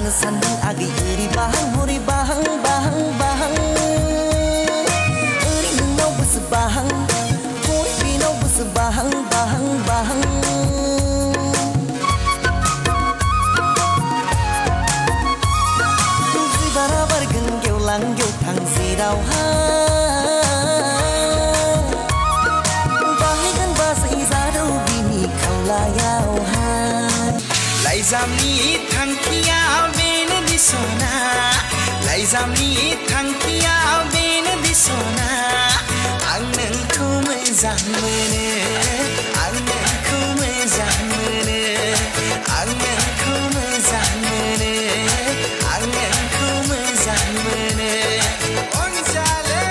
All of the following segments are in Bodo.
आङो सान्दों आगै ओरै बाहां हरै बाहां बाहां बाहां ओरै नोंनाव गोसो बाहां हरै बेनाव गोसो बाहां बाहां बाहां बिबारा बारगोन गेवलां गेवथां जेरावहा बाहायगोन बाजै जारौ बिनि खावलायावहा लाइजामनि थांखिया बेनो दिसना लाइजामनि थांखिया बेनो दिसना आं नोंखौ मोजां मोनो आं नोंखौ मोजां मोनो आं नोंखौ मोजां मोनो आं नोंखौ मोजां मोनो अनजाले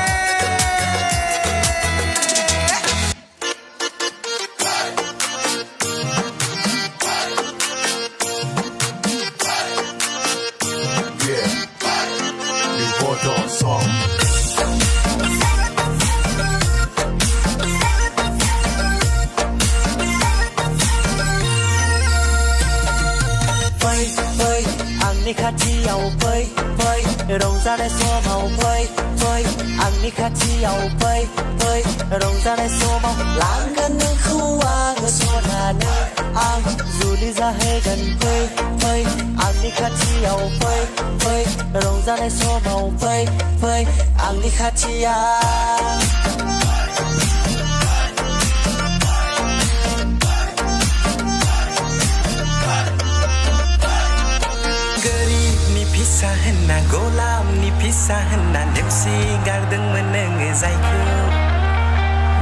Bodo song. फै फै आंनि खाथियाव फै फै रंजानाय समाव फै फै आंनि खाथियाव फै फै रंजानाय समाव लांगोन नोंखौ आङो सनानै आं जुलि जाहैगोन फै फै आंनि खाथियाव फै फै रंजानाय समाव फै फै आंनि खाथियाव गोरिबनि फिसा होनना गलामनि फिसा होनना नेवसि गारदोंमोन नोङो जायखौ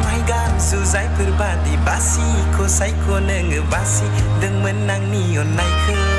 माइ गांसु जायफोर बादि बासिखौ सायख' नोङो बासिदोंमोन आंनि अननायखौ